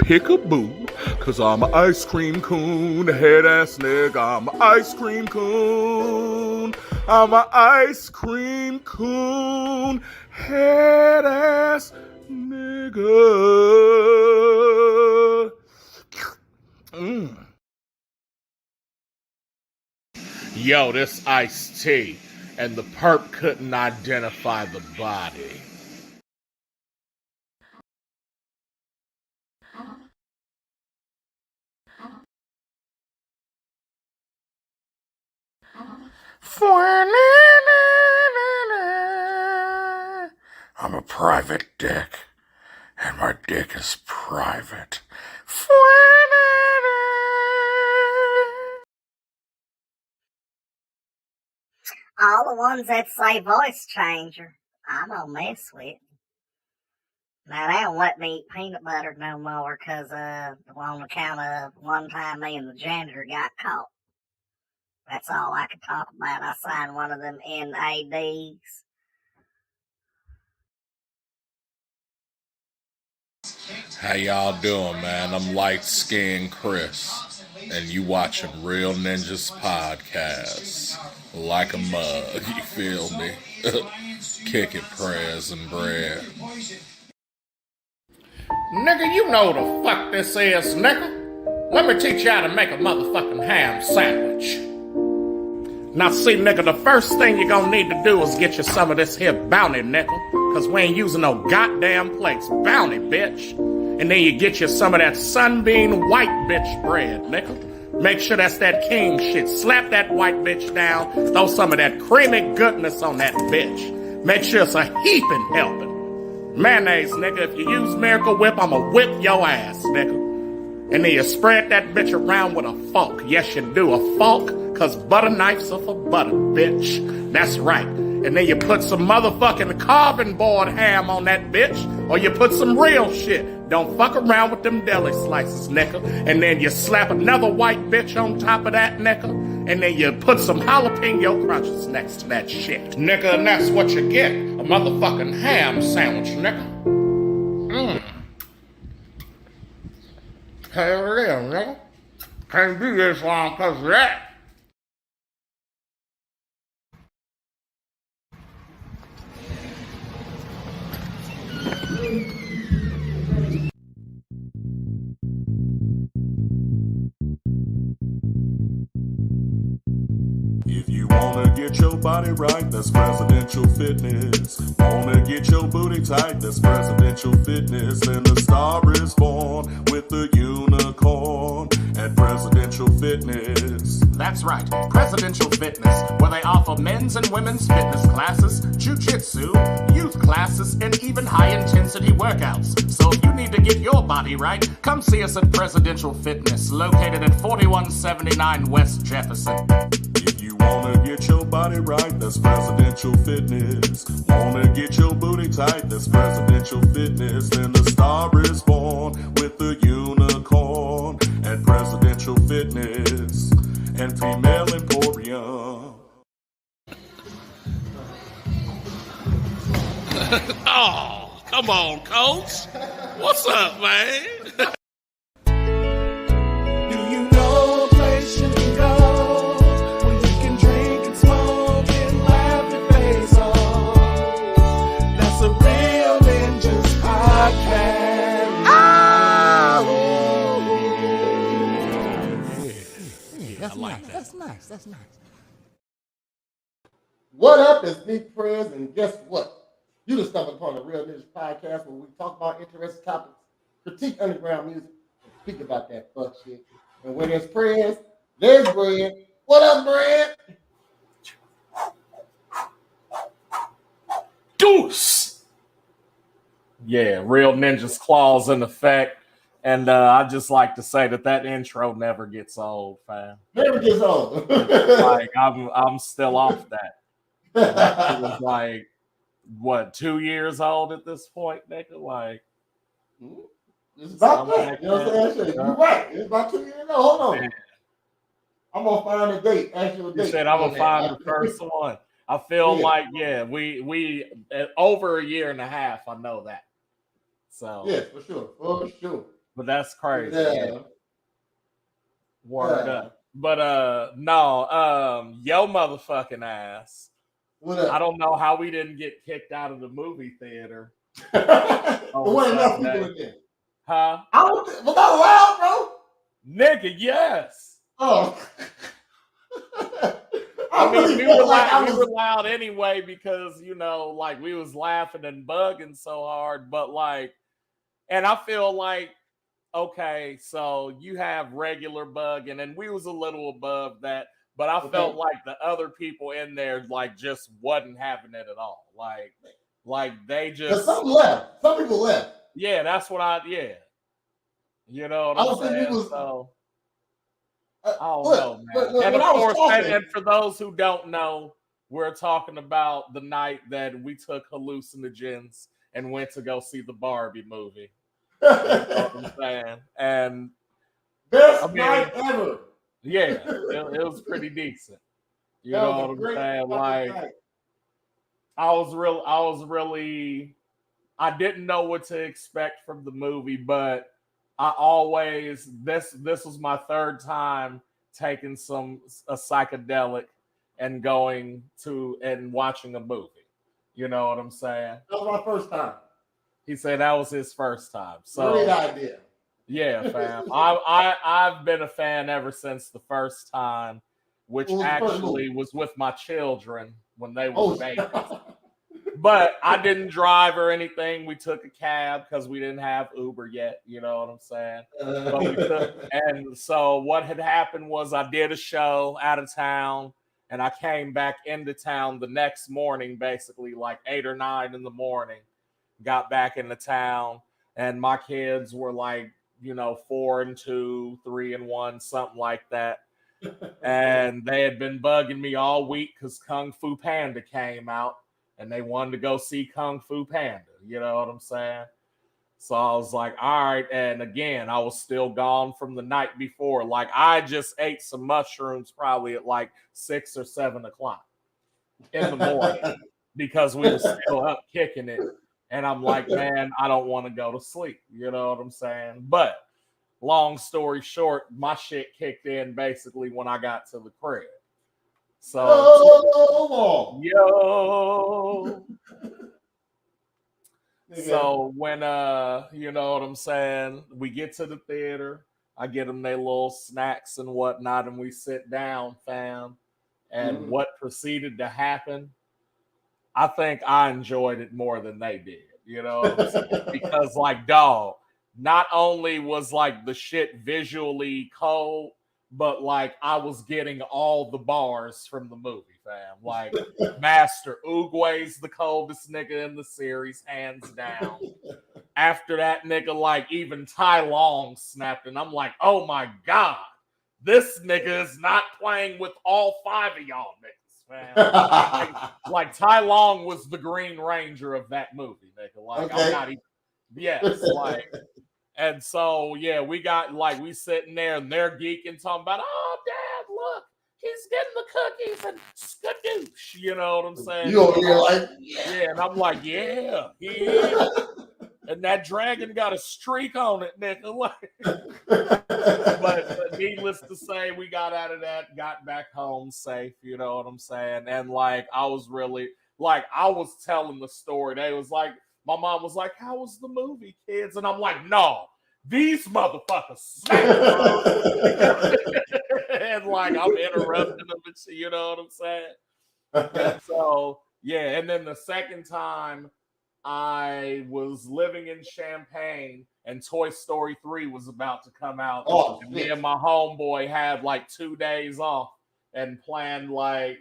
Pick-a-boo, cause I'm an ice cream coon, head-ass nigga, I'm an ice cream coon. I'm an ice cream coon, head-ass nigga. Yo, this iced tea, and the perp couldn't identify the body. I'm a private dick, and my dick is private. All the ones that say voice changer, I'm gonna mess with. Now, they don't let me eat peanut butter no more because on account of one time me and the janitor got caught. That's all I could talk about. I signed one of them NADs. How y'all doing, man? I'm Light Skin Chris, and you watching Real Ninjas Podcast. Like a mug, you feel me? Kick it, prayers and bread. Nigga, you know the fuck this is, nigga. Let me teach you how to make a motherfucking ham sandwich. Now see, nigga, the first thing you're gonna need to do is get you some of this here Bounty, nigga. Cause we ain't using no goddamn plates. Bounty, bitch. And then you get you some of that Sunbeam white bitch bread, nigga. Make sure that's that king shit. Slap that white bitch down. Throw some of that creamy goodness on that bitch. Make sure it's a heaping helping. Mayonnaise, nigga. If you use Miracle Whip, I'ma whip your ass, nigga. And then you spread that bitch around with a fork. Yes, you do. A fork, cause butter knives are for butter, bitch. That's right. And then you put some motherfucking carving board ham on that bitch, or you put some real shit. Don't fuck around with them deli slices, nigga. And then you slap another white bitch on top of that, nigga. And then you put some jalapeno crunches next to that shit, nigga. And that's what you get. A motherfucking ham sandwich, nigga. Hell yeah, nigga. Can't do this long cause of that. If you wanna get your body right, that's presidential fitness. Wanna get your booty tight, that's presidential fitness. And the star is born with the unicorn at Presidential Fitness. That's right, Presidential Fitness, where they offer men's and women's fitness classes, jiu-jitsu, youth classes, and even high-intensity workouts. So if you need to get your body right, come see us at Presidential Fitness, located at 4179 West Jefferson. If you wanna get your body right, that's Presidential Fitness. Wanna get your booty tight, that's Presidential Fitness. And the star is born with the unicorn at Presidential Fitness and Female Emporium. Oh, come on, Coach. What's up, man? That's nice. What up? It's Nick Prez, and guess what? You just stumbled upon the Real Ninjas Podcast where we talk about interesting topics, critique underground music, and speak about that fuck shit. And when there's Prez, there's Bread. What up, Bread? Deuce! Yeah, Real Ninjas claws in effect. And I just like to say that intro never gets old, fam. Never gets old. Like I'm still off that. It was like what, 2 years old at this point, nigga? Like it's about that. You know what I'm saying? You're right. It's about 2 years old. Hold on. Man. I'm gonna find a date. Actual date. You said I'm gonna find the first one. I feel like we over a year and a half. I know that. So yeah, for sure. But that's crazy. Yeah. Word Yeah. up. But no, yo motherfucking ass. What up? I don't know how we didn't get kicked out of the movie theater. There wasn't enough Sunday. people in there. Huh? Was that loud, bro? Nigga, yes. Oh. I mean, really we felt were like loud, I we was. were loud anyway because, you know, like we was laughing and bugging so hard, but like, and I feel like, okay, so you have regular bugging and we was a little above that, but I felt like the other people in there like just wasn't having it at all. Like they just Some left. Some people left. yeah, that's what yeah. You know what I I'm don't think saying? we was. So I don't Look, know, man. when And of I was course, talking, and for those who don't know, we're talking about the night that we took hallucinogens and went to go see the Barbie movie. You know what I'm saying? And best I mean, night ever. yeah, it was pretty decent. You That know was a what I'm great saying? fucking Like night. I was really I didn't know what to expect from the movie, but I always this was my third time taking a psychedelic and going to and watching a movie. You know what I'm saying? That was my first time. He said that was his first time. So Great idea. yeah, fam. I've been a fan ever since the first time, which What was the first actually movie? was with my children when they were Oh, babies. But I didn't drive or anything. We took a cab because we didn't have Uber yet. You know what I'm saying? But we took, and so what had happened was I did a show out of town, and I came back into town the next morning, basically like 8 or 9 in the morning. Got back into town, and my kids were like, 4 and 2, 3 and 1, something like that. And they had been bugging me all week because Kung Fu Panda came out. And they wanted to go see Kung Fu Panda. You know what I'm saying? So I was like, all right. And again, I was still gone from the night before. Like I just ate some mushrooms probably at like 6 or 7 o'clock in the morning because we were still up kicking it. And I'm like, man, I don't want to go to sleep. You know what I'm saying? But long story short, my shit kicked in basically when I got to the crib. So, yo. So when you know what I'm saying, we get to the theater, I get them their little snacks and whatnot, and we sit down, fam. And what proceeded to happen, I think I enjoyed it more than they did. You know what I'm saying? Because like, dog, not only was like the shit visually cold, but like I was getting all the bars from the movie, fam. Like Master Oogway's the coldest nigga in the series, hands down. After that nigga, like even Tai Long snapped, and I'm like, oh my god, this nigga is not playing with all 5 of y'all niggas, fam. like Tai Long was the Green Ranger of that movie, nigga. Like I'm not even, yes, like. And so, yeah, we got like we sitting there and they're geeking, talking about, oh, Dad, look, he's getting the cookies and skadoosh. You know what I'm saying? You over here like, yeah, and I'm like, yeah, he is. And that dragon got a streak on it, nigga. But needless to say, we got out of that, got back home safe. You know what I'm saying? And like, I was really like, I was telling the story. They was like. My mom was like, how was the movie, kids? And I'm like, no, these motherfuckers smacked. And like, I'm interrupting them and shit, you know what I'm saying? And so, yeah. And then the second time I was living in Champaign and Toy Story 3 was about to come out. Oh, and me and my homeboy had like 2 days off and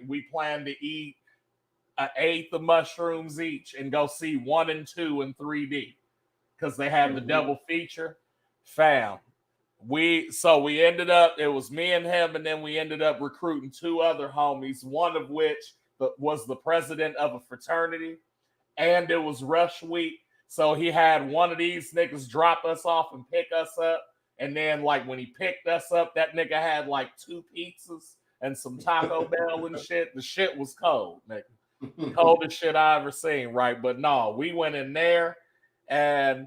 we planned to eat an 1/8 of mushrooms each and go see 1 and 2 in 3D because they had the double feature. Fam, we ended up, it was me and him, and then we ended up recruiting 2 other homies, one of which was the president of a fraternity, and it was rush week. So he had one of these niggas drop us off and pick us up. And then like when he picked us up, that nigga had like 2 pizzas and some Taco Bell and shit. The shit was cold, nigga. Coldest shit I ever seen, right? But no, we went in there and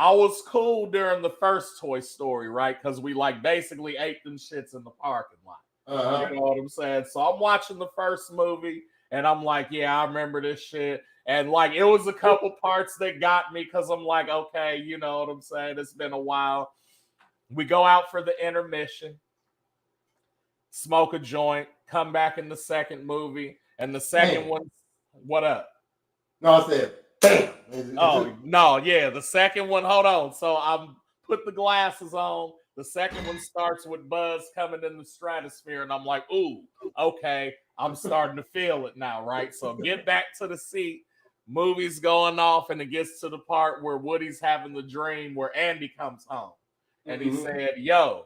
I was cool during the first Toy Story, right? Because we like basically ate them shits in the parking lot. You know what I'm saying? So I'm watching the first movie and I'm like, yeah, I remember this shit. And like, it was a couple parts that got me because I'm like, okay, you know what I'm saying? It's been a while. We go out for the intermission, smoke a joint, come back in the second movie. And the second one, what up? No, I said, damn. Oh, no, yeah. The second one, hold on. So I'm put the glasses on. The second one starts with Buzz coming in the stratosphere, and I'm like, ooh, okay, I'm starting to feel it now, right? So get back to the seat. Movie's going off, and it gets to the part where Woody's having the dream where Andy comes home. And he said, yo,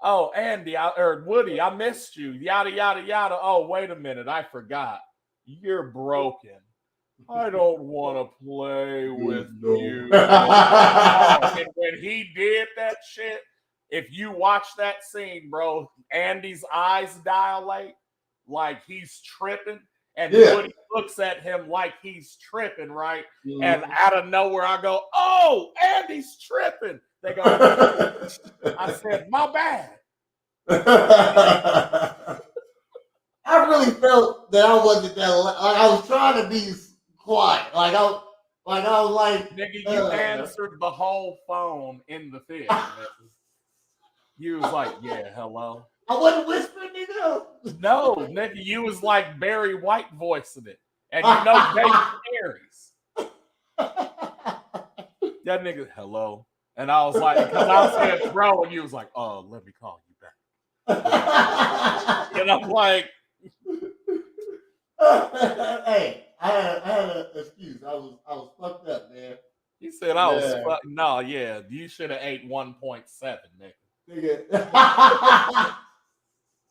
oh, Andy, or Woody, I missed you. Yada, yada, yada. Oh, wait a minute. I forgot. You're broken. I don't want to play with you. And when he did that shit, if you watch that scene, bro, Andy's eyes dilate like he's tripping. And Woody looks at him like he's tripping, right? And out of nowhere, I go, oh, Andy's tripping. They go, I said, my bad. I really felt that I wasn't that. I was trying to be quiet. Like I was like, nigga, you answered the whole phone in the theater. You was like, yeah, hello. I wasn't whispering, nigga. No, nigga, you was like Barry White voicing it. And you know David Harris. That nigga, hello. And I was like, because I said, bro, and you was like, oh, let me call you back. And I'm like, hey, I had an excuse. I was fucked up, man. He said I was fucked. No, yeah, you should have ate 1.7, nigga.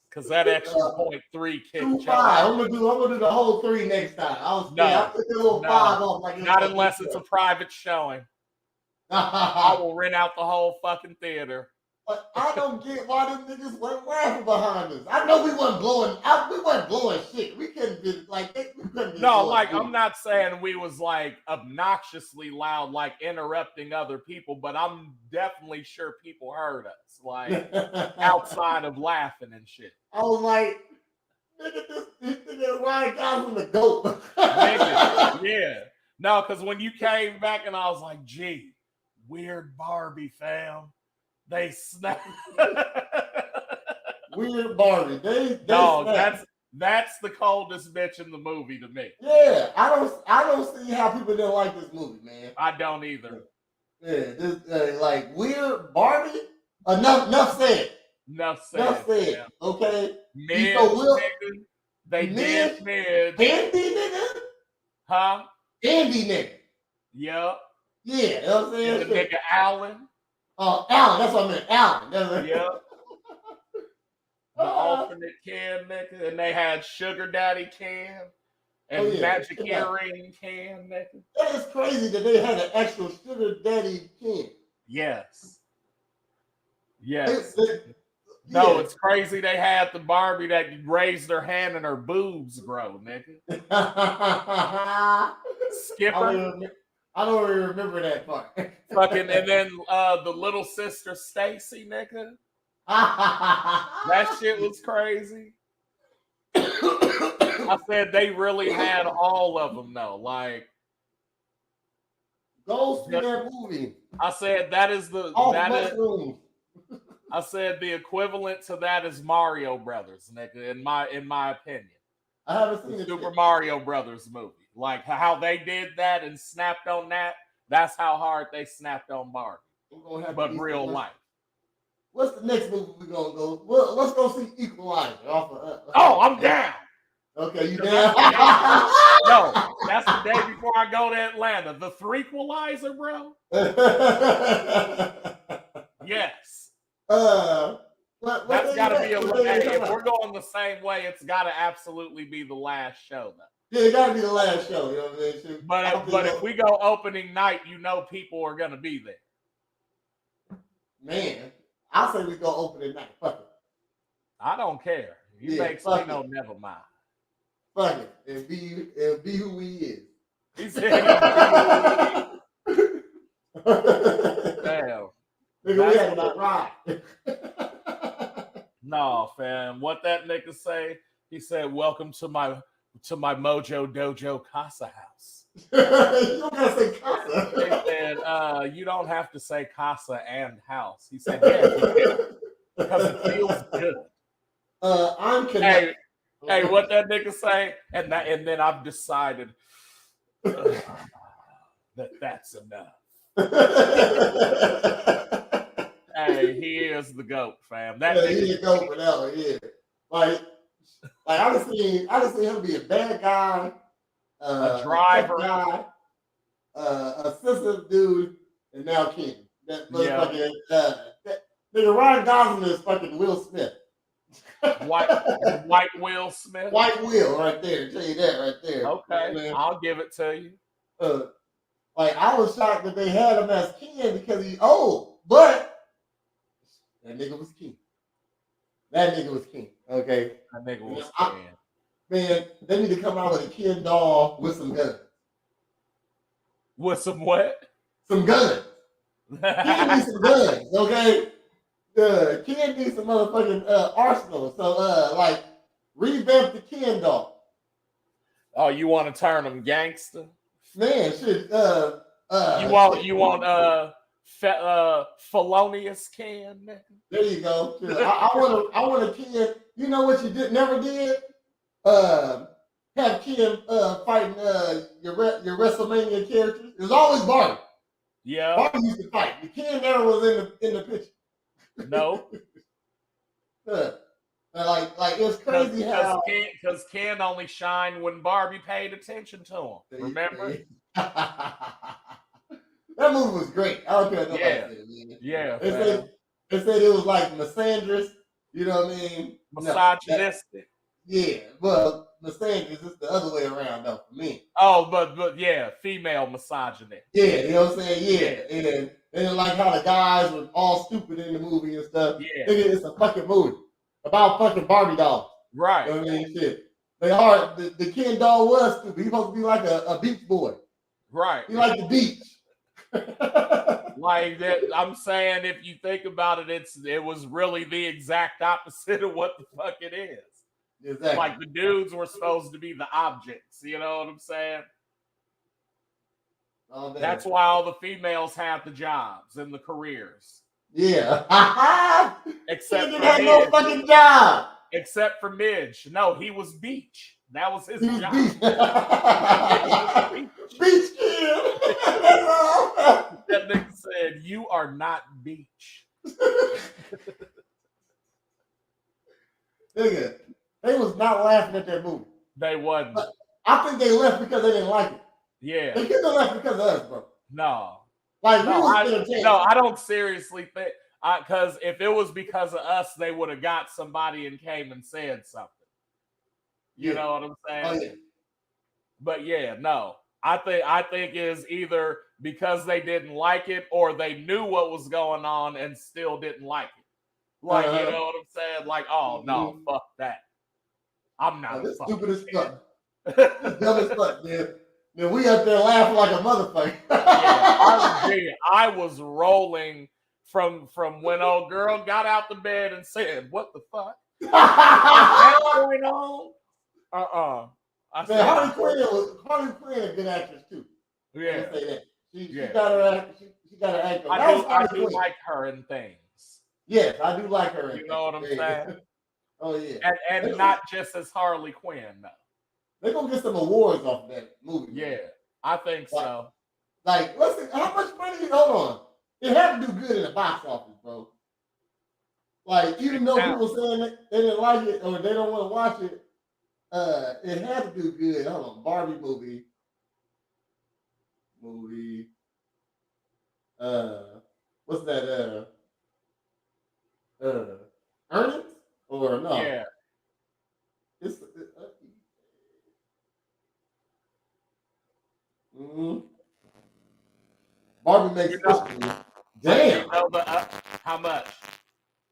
Because that extra 0.3 kicked you. I'm gonna do the whole 3 next time. I took a little 5 off. Like not unless it's a private showing. I will rent out the whole fucking theater. But I don't get why them niggas weren't laughing behind us. I know we wasn't blowing shit. We couldn't be like we couldn't be. No, like I'm not saying we was like obnoxiously loud, like interrupting other people, but I'm definitely sure people heard us, like outside of laughing and shit. I was like, nigga, this nigga Ryan Gosling the GOAT. Nigga, yeah. No, because when you came back and I was like, gee, weird Barbie fam. They snap. Weird Barbie. They no, snap. that's the coldest bitch in the movie to me. Yeah, I don't see how people didn't like this movie, man. I don't either. Yeah, this like weird Barbie. Enough said. Enough said. Yeah. Okay. Mid, nigga. They did mid. Andy nigga. Huh? Andy nigga. Yep. Yeah, you know what I'm saying? The nigga Alan. Oh, Alan, that's what I meant. Alan. Yeah. The alternate Cam, nigga. And they had Sugar Daddy Cam and Magic Earring Cam, nigga. That is crazy that they had an actual Sugar Daddy Cam. Yes. No, it's crazy they had the Barbie that raised her hand and her boobs grow, nigga. Skipper. I don't even remember that part. Fucking, and then the little sister Stacy, nigga. That shit was crazy. I said they really had all of them though. Like, go see that movie. I said I said the equivalent to that is Mario Brothers, nigga. In my opinion, I haven't seen the Super Mario Brothers movie. Like how they did that and snapped on that. That's how hard they snapped on Barbie. But real life. What's the next movie we're gonna go? Well, let's go see Equalizer. Oh, I'm down. Okay, you down? No, that's the day before I go to Atlanta. The Threequalizer, bro. Yes. That's gotta be if we're going the same way, it's gotta absolutely be the last show, though. Yeah, it gotta be the last show. You know what I'm saying? But if we go opening night, you know people are gonna be there. Man, I say we go opening night. Fuck it. I don't care. You make me know. Never mind. Fuck it. And be who he is. He said. ride. No, fam. What that nigga say? He said, "Welcome to my Mojo Dojo Casa house." You don't gotta say He casa. said, "You don't have to say casa and house." He said, "Yeah, because it feels good." I'm connected. Hey, what that nigga say? And then I've decided that that's enough. Hey, he is the GOAT, fam. That Yeah, nigga, he didn't go for that one. Yeah, like I just seen him be a bad guy, a driver. tough guy, a sensitive dude, and now King. That motherfucking that nigga Ryan Gosling is fucking Will Smith. White Will Smith. White Will right there. Tell you that right there. Okay, Man. I'll give it to you. Like I was shocked that they had him as Ken because he's old, but that nigga was king. That nigga was king. Okay. That nigga was Man, they need to come out with a Ken doll with some guns. With some what? Some guns. Ken needs some guns, okay? Ken needs some motherfucking arsenal. So like revamp the Ken doll. Oh, you want to turn them gangster? Man, shit. You want felonious Ken? There you go. I want a Ken. You know what you never did? Have Ken fighting your WrestleMania characters. It was always Barbie. Yeah. Barbie used to fight. The Ken never was in the picture. No. Like it was crazy because Ken only shined when Barbie paid attention to him. Remember? That movie was great. I don't care what nobody said, man. Yeah. They said it was like misandrous. You know what I mean? Misogynistic. Yeah, well, misandrous is the other way around though for me. Oh, but yeah, female misogyny. Yeah, you know what I'm saying? Yeah. And like how the guys were all stupid in the movie and stuff. Yeah. It's a fucking movie about fucking Barbie dolls. Right. You know what I mean? Shit. They are the Ken doll was stupid. He's supposed to be like a beach boy. Right. He like the beach. Like that, I'm saying, if you think about it, it was really the exact opposite of what the fuck it is. Exactly. Like the dudes were supposed to be the objects. You know what I'm saying? That's why all the females have the jobs and the careers. Yeah. Except he for didn't have Midge. no fucking job. Except for Midge. No, he was Beach. That was his job. Beach kid. That nigga said, "You are not Beach." Nigga, they was not laughing at that movie. They wasn't. But I think they left because they didn't like it. Yeah. They couldn't have left because of us, bro. No. Like I don't seriously think, because if it was because of us, they would have got somebody and came and said something. You know what I'm saying? Oh, yeah. But yeah, no. I think is either because they didn't like it or they knew what was going on and still didn't like it. Like, you know what I'm saying? Like, oh no, fuck that. I'm not this fucking stupid as fuck. Dumb as fuck, man. Then we up there laughing like a motherfucker. I was rolling from when old girl got out the bed and said, "What the fuck? What's going on?" Man, Harley Quinn a good actress too. Yeah, say that. She got her act. She got her act. I do like her in things. Yes, I do like her. You know what I'm saying? Oh yeah, and not just as Harley Quinn though. They're gonna get some awards off of that movie. Yeah, I think so. Like, listen, how much money? Hold on, it had to do good in the box office, bro. Like, even though people saying they didn't like it or they don't want to watch it, it had to do good. Hold on, Barbie movie. What's that? Earnings or no? Yeah. It's Barbie makes history. Damn. How much?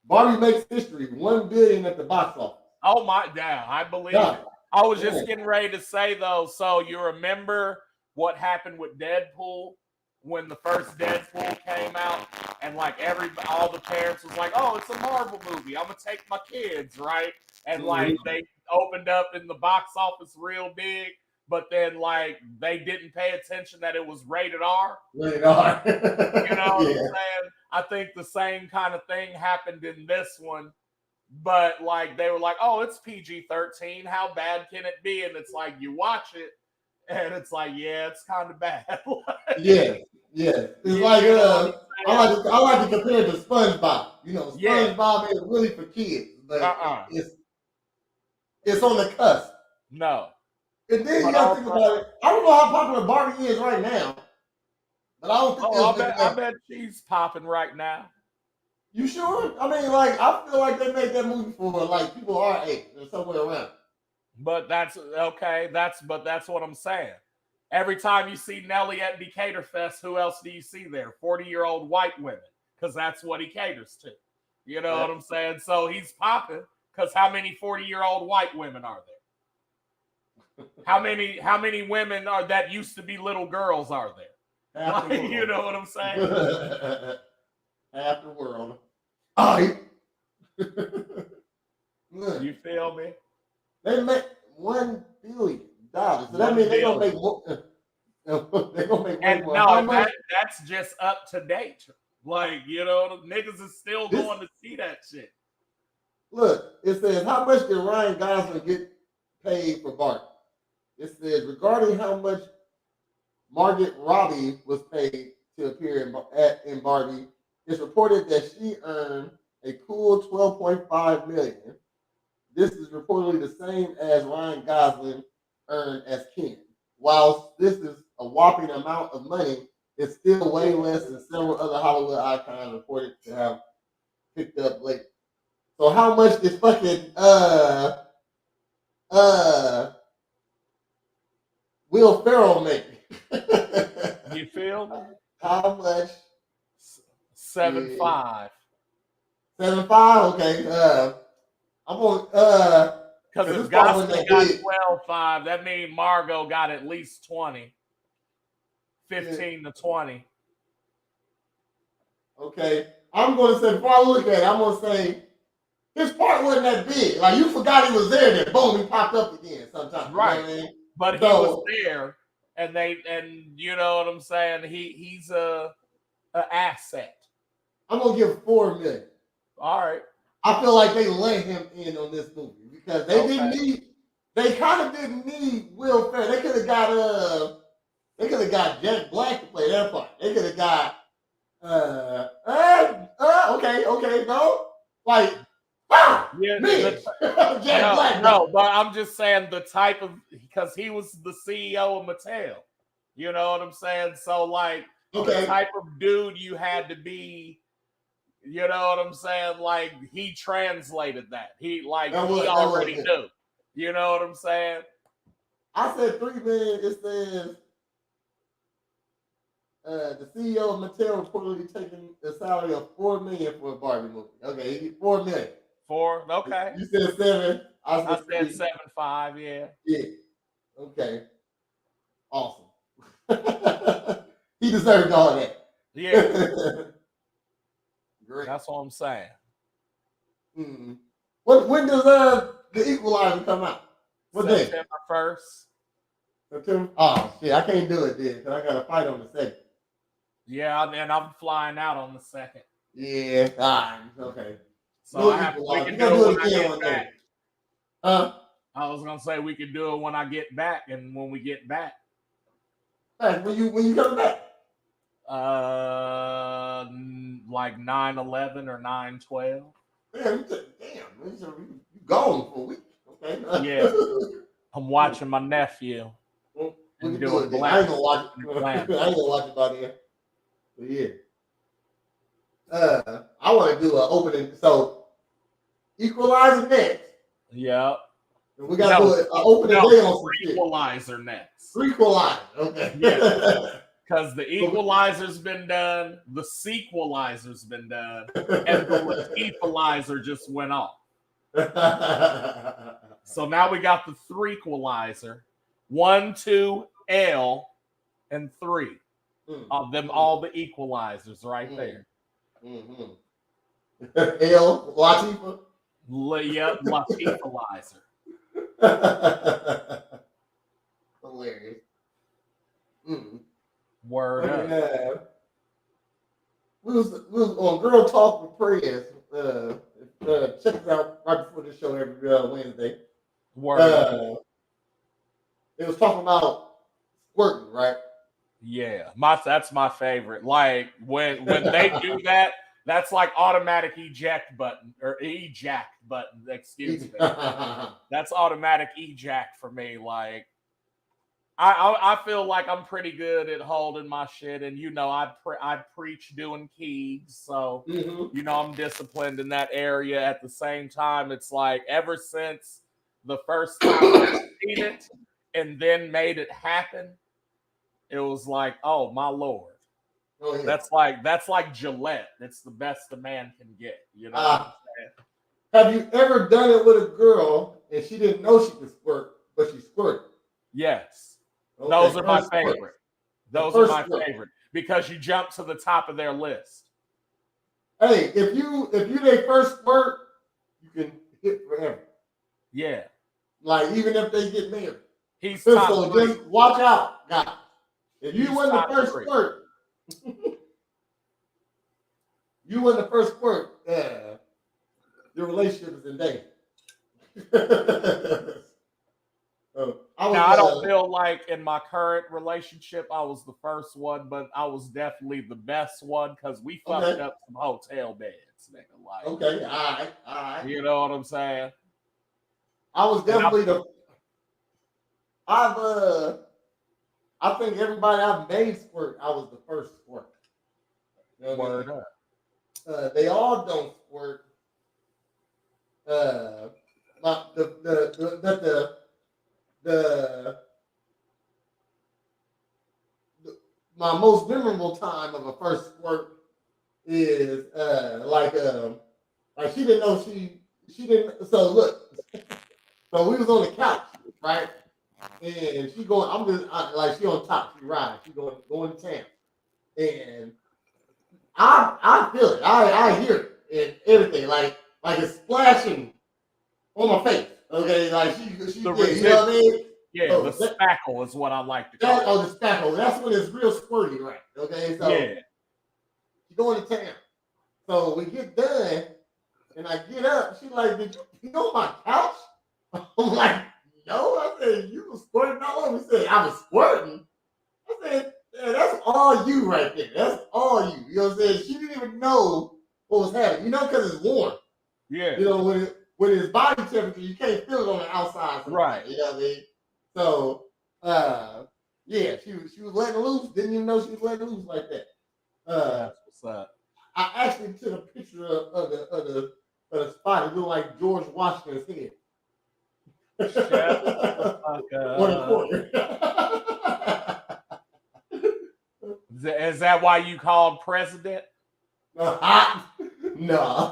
Barbie makes history. $1 billion at the box office. Oh my God, I believe it. I was just getting ready to say though. So you remember what happened with Deadpool when the first Deadpool came out, and like all the parents was like, "Oh, it's a Marvel movie. I'm gonna take my kids, right?" And like they opened up in the box office real big, but then like they didn't pay attention that it was rated R. Rated R. You know what I'm saying? I think the same kind of thing happened in this one, but like they were like, "Oh, it's PG-13. How bad can it be?" And it's like you watch it, and it's like, yeah, it's kind of bad. Yeah. It's like I like to compare it to SpongeBob. You know, SpongeBob is really for kids, but it's on the cusp. No. And then you gotta think about it. I don't know how popular Barbie is right now, but I don't think I bet she's popping right now. You sure? I mean, like, I feel like they made that movie for like people our age or somewhere around. But that's okay. That's what I'm saying. Every time you see Nelly at Decatur Fest, who else do you see there? 40-year-old white women, because that's what he caters to. You know what I'm saying? So he's popping because how many 40-year-old white women are there? How many women are that used to be little girls are there? Like, you know what I'm saying? Half the world. All right. You feel me? They make $1 billion. So that means they're gonna make more. They're gonna make and more. No, that's just up to date. Like, you know, the niggas is still going to see that shit. Look, it says, how much did Ryan Gosling get paid for Barbie? It says, regarding how much Margot Robbie was paid to appear in Barbie, it's reported that she earned a cool $12.5 million. This is reportedly the same as Ryan Gosling earned as Ken. Whilst this is a whopping amount of money, it's still way less than several other Hollywood icons reported to have picked up lately. So how much did fucking Will Ferrell make? You feel me? How much? 7.5. 7.5? Okay. I'm on because if Gosling got 12.5, that means Margot got at least 20. 15 to 20. Okay. I'm gonna say, before I look at it, I'm gonna say his part wasn't that big. Like, you forgot he was there, then boom, he popped up again sometimes. Right. You know what I mean? But he was there, and you know what I'm saying? He's a asset. I'm gonna give $4 million. All right. I feel like they let him in on this movie because they kind of didn't need Will Ferrell. They could have got Jack Black to play that part. They could have got okay, no, like Jack Black. No, but I'm just saying the type of, because he was the CEO of Mattel. You know what I'm saying? So like the type of dude you had to be. You know what I'm saying? Like, he translated that. He already knew. You know what I'm saying? I said $3 million. It says the CEO of Mattel reportedly taking a salary of $4 million for a Barbie movie. Okay, he $4 million. 4, okay. You said 7. I said 7.5, yeah. Yeah. Okay. Awesome. He deserved all that. Yeah. Great. That's what I'm saying. Mm-hmm. When does the Equalizer come out? What day? September 1st. September? Oh shit, I can't do it then because I got a fight on the 2nd. Yeah, and I'm flying out on the 2nd. Yeah. All right. Okay. So we can do it when I get back. I was gonna say we could do it when I get back, and when we get back. Hey, when you come back? Like 9/11 or 9/12. Damn, you gone for a week. Okay. Yeah. I'm watching my nephew. Well, I ain't gonna watch it. I ain't gonna watch it by then. But yeah. I want to do an opening. So Equalizer next. Yep. And we got to do an opening day on some shit. Equalizer next. Equalizer. Okay. Yeah. Because the Equalizer's been done, the Sequalizer's been done, and the Equalizer just went off. So now we got the Threequalizer, 1, 2, L, and 3. Them all the equalizers right there. Mm-hmm. L. Latifah. Yep, Latifalizer. Hilarious. Word up. We was on Girl Talk with Prez. Check us out right before the show every Wednesday. Word up. It was talking about squirting, right? Yeah, that's my favorite. Like when they do that, that's like automatic eject button or ejact button. Excuse me. That's automatic ejact for me. Like I feel like I'm pretty good at holding my shit, and I preach doing keys, so I'm disciplined in that area. At the same time, it's like ever since the first time I seen it and then made it happen, it was like, oh my Lord. Oh, yeah. That's like Gillette. It's the best a man can get. You know what I'm saying? Have you ever done it with a girl and she didn't know she could squirt, but she squirted? Yes. Okay, those are my favorite. Those are my favorite because you jump to the top of their list. Hey, if you they first squirt, you can hit forever. Yeah. Like even if they get married. He's so top three. just watch out, guys. If you win the first squirt, you win the first squirt, your relationship is in danger. I don't feel like in my current relationship I was the first one, but I was definitely the best one because we fucked up some hotel beds, nigga. Like, okay, all right. You know what I'm saying? I was definitely I think everybody I've made squirt, I was the first squirt. You know Word up. They all don't squirt. My most memorable time of a first squirt is like she didn't know she didn't. So look, so we was on the couch, right? And she going, she on top, she riding, she going to town, and I feel it, I hear it and everything, like it's splashing on my face. Okay, like she did, you know what I mean? Yeah, the spackle is what I like to call it. Oh, the spackle. That's when it's real squirty, right? Okay, so she going to town. So we get done, and I get up. She's like, "Did you pee on my couch?" I'm like, "No." I said, "You was squirting all over." He said, "I was squirting." I said, "Yeah, that's all you right there. That's all you." You know what I'm saying? She didn't even know what was happening. You know, because it's warm. Yeah. You know, with his body temperature, you can't feel it on the outside. Right. You know what I mean? So, yeah, she was letting loose. Didn't even know she was letting loose like that. That's what's up. I actually took a picture of the spot. It looked like George Washington's head. Shut the fuck up. Is that why you called president? No.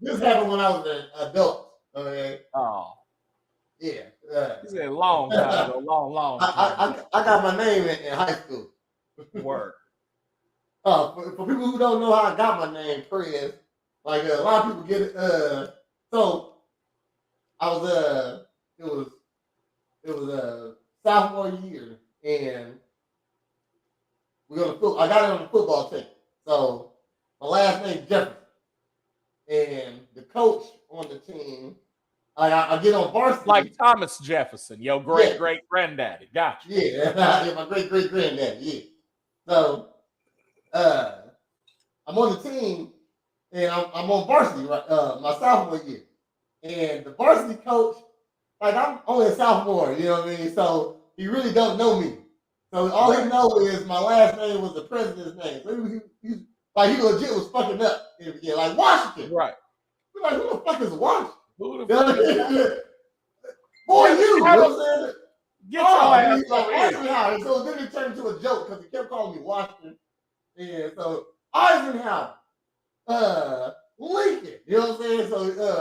This happened when I was an adult. Okay. Oh. Yeah. You said long time ago. Long time. I got my name in high school. Word. For people who don't know how I got my name, Prez, like a lot of people get it. So I was it was sophomore year, and I got it on the football team. So my last name Jefferson, and the coach on the team. I get on varsity. Like Thomas Jefferson, your great granddaddy. Gotcha. Yeah, my great granddaddy. Yeah. So I'm on the team, and I'm on varsity right, my sophomore year, and the varsity coach, like I'm only a sophomore, you know what I mean? So he really don't know me. So all he knows is my last name was the president's name. So he legit was fucking up in the beginning, like Washington. Right. We're like, who the fuck is Washington? Who the fuck is that? Boy, you know what I'm saying? Get your ass over Eisenhower. So then it turned into a joke because he kept calling me Washington. And so Eisenhower, Lincoln, you know what I'm saying? So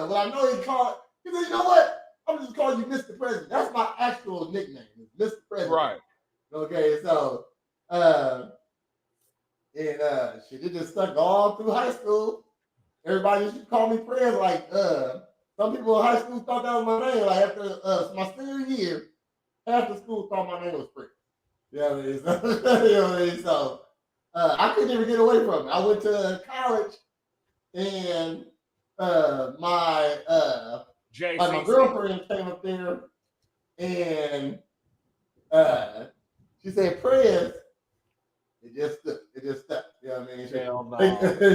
when I know he said, you know what? I'm just calling you Mr. President. That's my actual nickname, Mr. President. Right. Okay, so shit, it just stuck all through high school. Everybody used to call me Prez. Like some people in high school thought that was my name. Like after my senior year, half the school thought my name was Prez. You know what I mean? So, you know what I mean? So I couldn't even get away from it. I went to college and my girlfriend came up there and she said Prez. It just stuck. You know what I mean? Hell no. You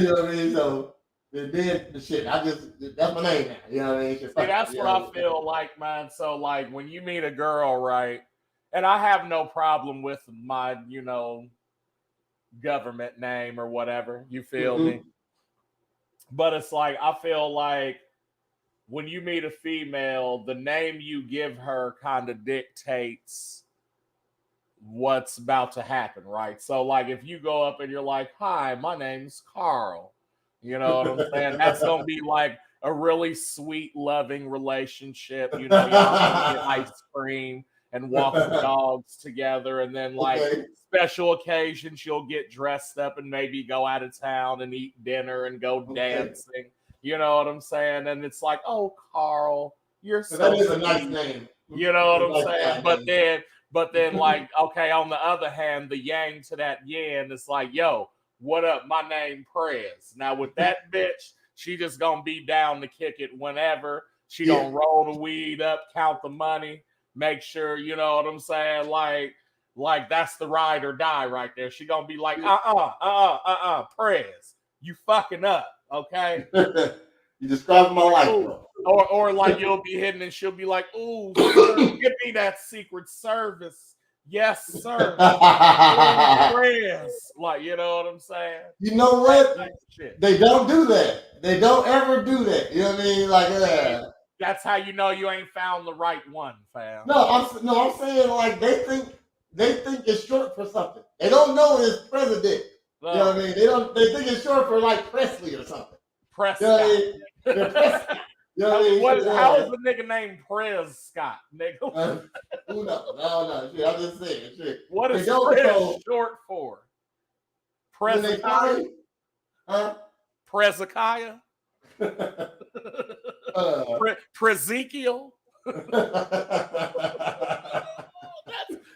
know what I mean? So then the shit, that's my name now. You know what I mean? See, that's what I feel like, man. So like when you meet a girl, right? And I have no problem with my, government name or whatever. You feel me? But it's like I feel like when you meet a female, the name you give her kind of dictates what's about to happen, right? So like if you go up and you're like, "Hi, my name's Carl," you know what I'm saying? That's gonna be like a really sweet, loving relationship. Y'all gonna get ice cream and walk the dogs together, and then like special occasions you'll get dressed up and maybe go out of town and eat dinner and go dancing. You know what I'm saying? And it's like, "Oh, Carl, you're so that is a nice name." You know what I'm saying? But then like, okay, on the other hand, the yang to that yin is like, "Yo, what up? My name Prez." Now with that bitch, she just gonna be down to kick it whenever. She gonna roll the weed up, count the money, make sure, you know what I'm saying? Like that's the ride or die right there. She gonna be like, Prez, you fucking up, okay? You described my life, bro. Or like you'll be hidden and she'll be like, "Ooh, sir, give me that Secret Service." "Yes, sir." Prez. Like, you know what I'm saying? You know what? They don't do that. They don't ever do that. You know what I mean? Like that's how you know you ain't found the right one, fam. No, I'm saying like they think it's short for something. They don't know it's president. You know what I mean? They think it's short for like Presley or something. Prescott. You know what I mean? You know what I mean? How is the nigga named Prez Scott, nigga? Who knows? No. Shit, I'm just saying. Shit. What is Prez short for? Prezekiah? Huh? Prezekiah? Prezekiel?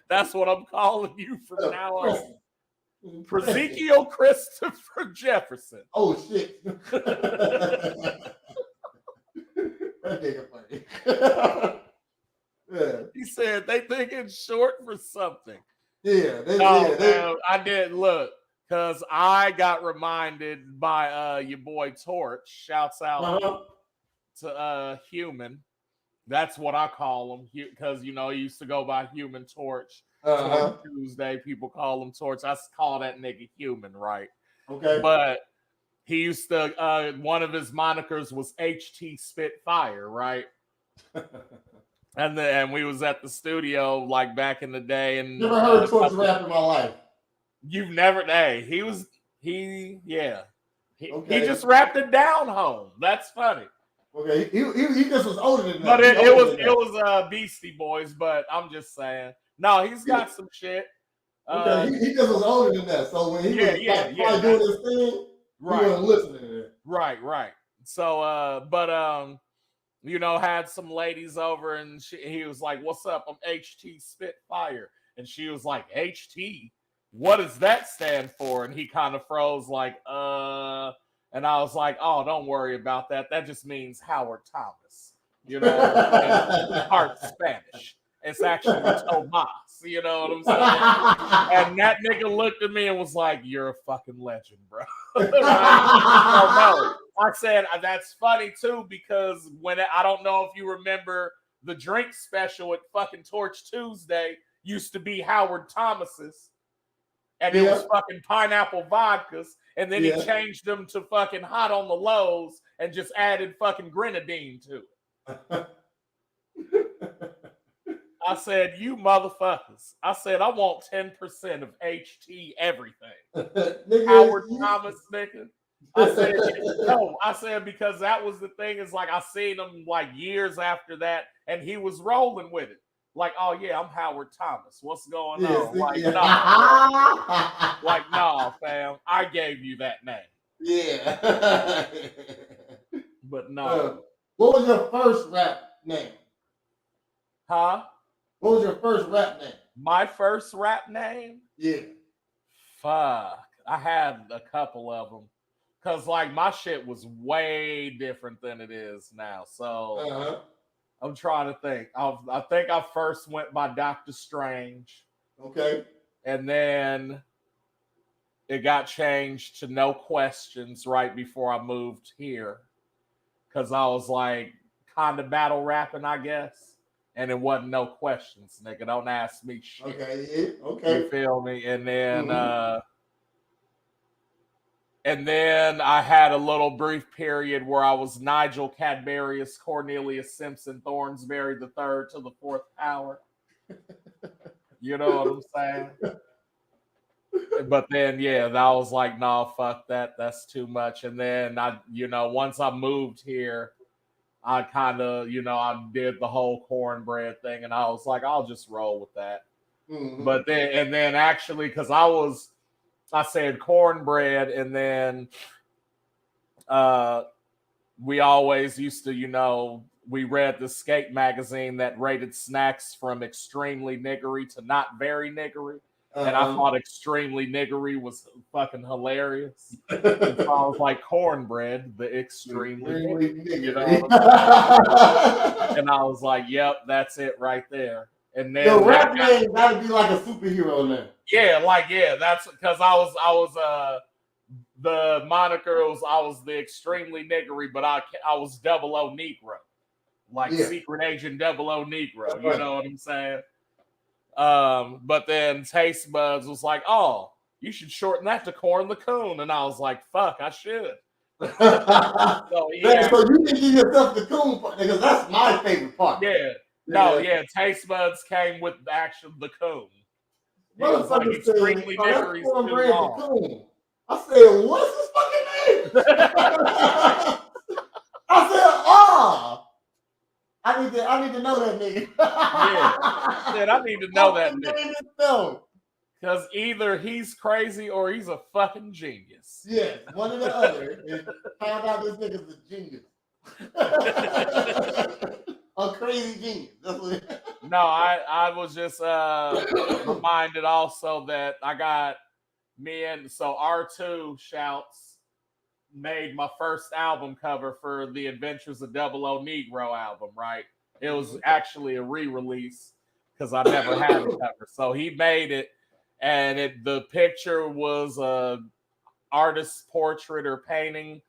That's what I'm calling you from now on. Prezekiel Christopher Jefferson. Oh shit. That nigga funny. Yeah. He said they think it's short for something. Yeah. I didn't look because I got reminded by your boy Torch. Shouts out to Human. That's what I call him because he used to go by Human Torch. Tuesday, people call him Torch. I call that nigga Human, right? Okay. But he used to, one of his monikers was HT Spitfire, right? and we was at the studio like back in the day. And never heard Torch rap in my life. You've never, he just rapped it down home. That's funny. Okay, he just was older than that. But it was Beastie Boys, but I'm just saying. No, he's got some shit. Okay, he just was older than that. So when he was probably doing his thing, right, he wasn't listening to it. Right. So, had some ladies over and he was like, "What's up? I'm HT Spitfire." And she was like, "HT? What does that stand for?" And he kind of froze like, And I was like, "Oh, don't worry about that. That just means Howard Thomas. Part Spanish. It's actually Tomas. You know what I'm saying?" And that nigga looked at me and was like, "You're a fucking legend, bro." No. I said, "That's funny too, because I don't know if you remember the drink special at fucking Torch Tuesday used to be Howard Thomas's. And it was fucking pineapple vodkas. And then he changed them to fucking Hot on the Lows and just added fucking grenadine to it." I said, "You motherfuckers." I said, "I want 10% of HT everything." Nigga, Howard Thomas, nigga. I said, no. I said, because that was the thing. Is like I seen him like years after that, and he was rolling with it. Like, oh yeah, I'm Howard Thomas. What's going Yeah, on? see, Like, yeah. no, like, no, fam. I gave you that name, Yeah. but no, What was your first rap name? huh? What was your first rap name? My first rap name? Yeah. Fuck, I had a couple of them, cause like my shit was way different than it is now. So Uh-huh. I'm trying to think. I think I first went by Dr. Strange, Okay. and then it got changed to No Questions right before I moved here, because I was like kind of battle rapping, I guess, and it wasn't no questions, nigga. Don't ask me shit. Okay. Yeah. Okay. You feel me? And then Mhm. and then I had a little brief period where I was Nigel Cadberius Cornelius Simpson Thornsberry the third to the fourth power. You know what I'm saying? But then, yeah, I was like, no, fuck that. That's too much. And then once I moved here, I kind of, I did the whole cornbread thing, and I was like, I'll just roll with that. Mhm. But then actually, because I said cornbread, and then we always used to, we read the skate magazine that rated snacks from extremely niggery to not very niggery. And I thought extremely niggery was fucking hilarious. So I was like, cornbread, the extremely niggery. And I was like, yep, that's it right there. And then Your rap name gotta be like a superhero name. Yeah, that's because I was the moniker I was the extremely niggery, but I was 00 Negro, like Secret Agent 00 Negro. You know what I'm saying? But then Taste Buds was like, oh, you should shorten that to Corn the Coon. And I was like, fuck, I should. So you didn't give yourself the coon part, because that's my favorite part. Taste Buds came with the Coon. Motherfucker said, extremely niggery too long. Coon. I said, what's his fucking name? I said, oh. I need to know that nigga. I need to know that nigga. Because either he's crazy or he's a fucking genius. Yeah, one or the other. And found out this nigga's a genius. A crazy genius. No, I was just reminded also that I got so R2 Shouts made my first album cover for the Adventures of 00 Negro album, right? It was actually a re-release because I never had a cover. So he made it, and the picture was a artist's portrait or painting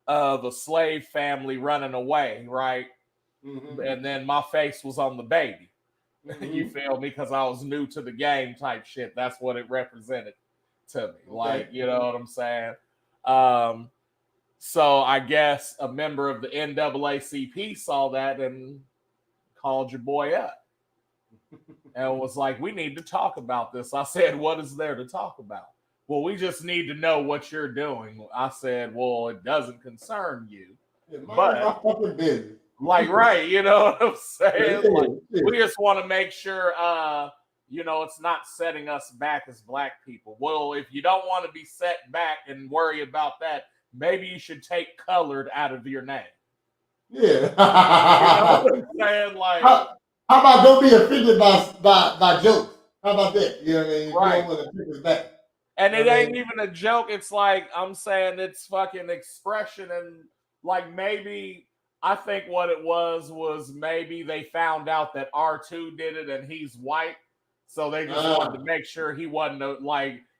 of a slave family running away, right? Mm-hmm. And then my face was on the baby. Mm-hmm. You feel me? Because I was new to the game type shit. That's what it represented to me. Like, you know what I'm saying? So I guess a member of the NAACP saw that and called your boy up and was like, we need to talk about this. I said, what is there to talk about? Well, we just need to know what you're doing. I said, well, it doesn't concern you. But like, right, you know what I'm saying? Like, we just want to make sure it's not setting us back as black people. Well, if you don't want to be set back and worry about that, maybe you should take colored out of your name. Yeah. You know what I'm saying? Like, how about don't be offended by jokes? How about that? You know what I mean? Right. You don't want to pick us back. And it ain't even a joke. It's like, I'm saying it's fucking expression. And like, maybe I think what it was maybe they found out that R2 did it and he's white. So they just wanted to make sure he wasn't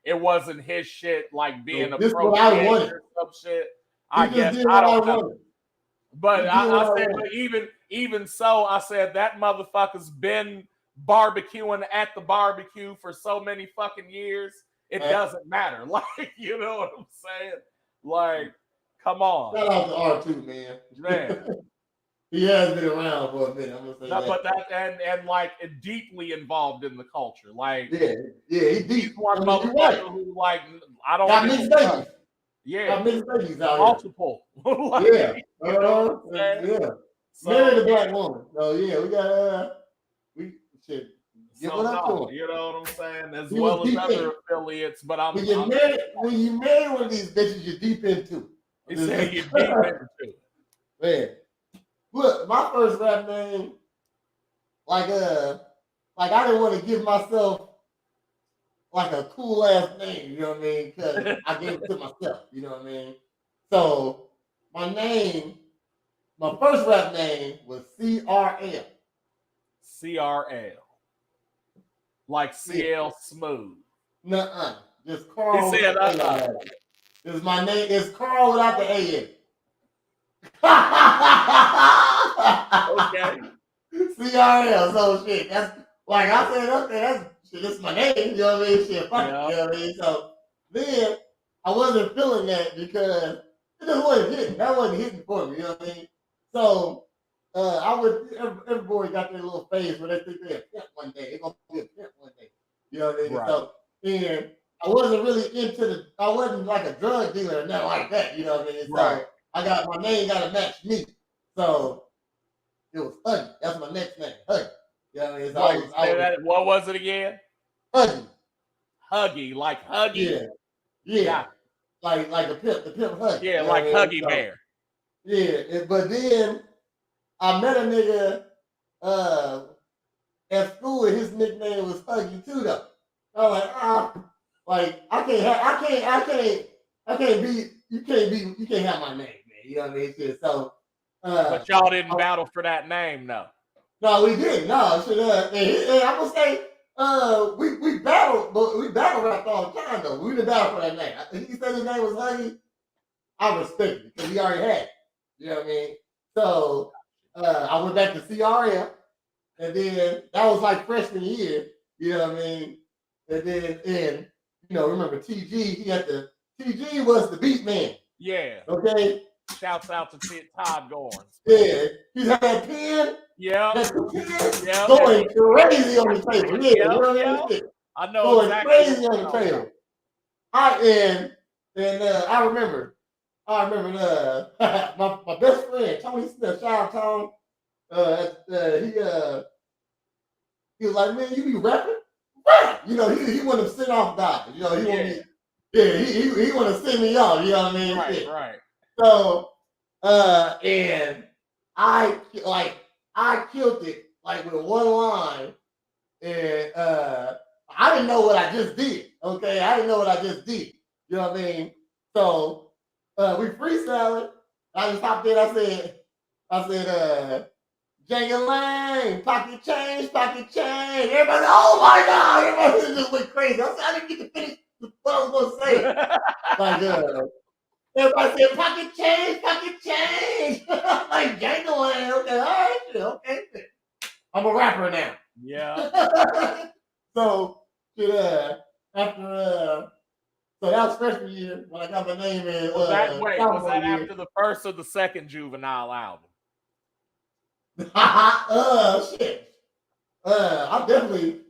it wasn't his shit, like being appropriated or some shit. I guess I don't know. But I said, but even so, I said that motherfucker's been barbecuing at the barbecue for so many fucking years. It doesn't matter. Like, you know what I'm saying? Like, come on. Shout out to R2, man. He has been around for a minute. I'm gonna say that. But that and like deeply involved in the culture. Like, he's one motherfucker who, like, I don't got mixed babies. Yeah, got mixed babies out multiple. Like, yeah, married a black woman. So yeah, we got shit. Give So it up to no, him. you know what I'm saying? As He well was as deep other in. affiliates, but I'm When you marry one of these bitches, you're deep into he it. said you're deep into it. Man, look, my first rap name, like I didn't want to give myself like a cool ass name, you know what I mean? Because I gave it to myself, you know what I mean? So my first rap name was CRL. CRL. Like CL Smooth. Nuh-uh. Just Carl. He said, This is my name. It's Carl without the A in it. Okay. CRL. So shit. That's like I said, okay, that's shit, this is my name, you know what I mean? Shit, fuck it, you know what I mean? So then I wasn't feeling that because it just wasn't hitting. That wasn't hitting for me, you know what I mean? So I would every boy got their little phase where they think they're a pimp one day. They're gonna be a pimp one day. You know what I mean? Right. So and I wasn't really I wasn't like a drug dealer or nothing like that, you know what I mean? So Right. my name gotta match me. So it was Huggy. That's my next name, Huggy. You know what I mean? So What was it again? Huggy. Huggy, like Huggy. Yeah. Got Like the pimp Huggy. Yeah, you know like what I mean? Huggy So, Bear. Yeah, but then I met a nigga at school and his nickname was Huggy too though. I was like, you can't have my name, man. You know what I mean? Shit. So But y'all didn't battle for that name, no. no, we didn't. No, shit, and I'm gonna say, we battled, but we battle rapped all the time though. We didn't battle for that name. He said his name was Huggy. I respect it because he already had it. You know what I mean? So I went back to CRM, and then that was like freshman year. You know what I mean? And then remember TG? TG was the beat man. Yeah. Okay. Shouts out to Todd Gorn. Yeah, he had that pen. Yeah. Yeah. Going crazy on the table. Yeah, you know what I mean? I know going exactly crazy on the table. I remember my best friend Tony Smith. Shout out Tony. He was like, man, you be rapping? Rap! You know, he wanted to send off guys. You know, he wanted me. Yeah, he wanted to send me off. You know what I mean? Right, yeah. right. So and I killed it like with one line, and I didn't know what I just did. Okay, I didn't know what I just did. You know what I mean? So we freestyling. I just hopped in. I said, Jang-a-lang, pocket change. Everybody, oh my God! Everybody just went crazy. I didn't get to finish what I was gonna say. Like everybody said pocket change. Like Jang-a-lang. Okay, all right, okay. I'm a rapper now. Yeah. So after so that was freshman year when I got my name in. Was that after the first or the second Juvenile album? Shit. I definitely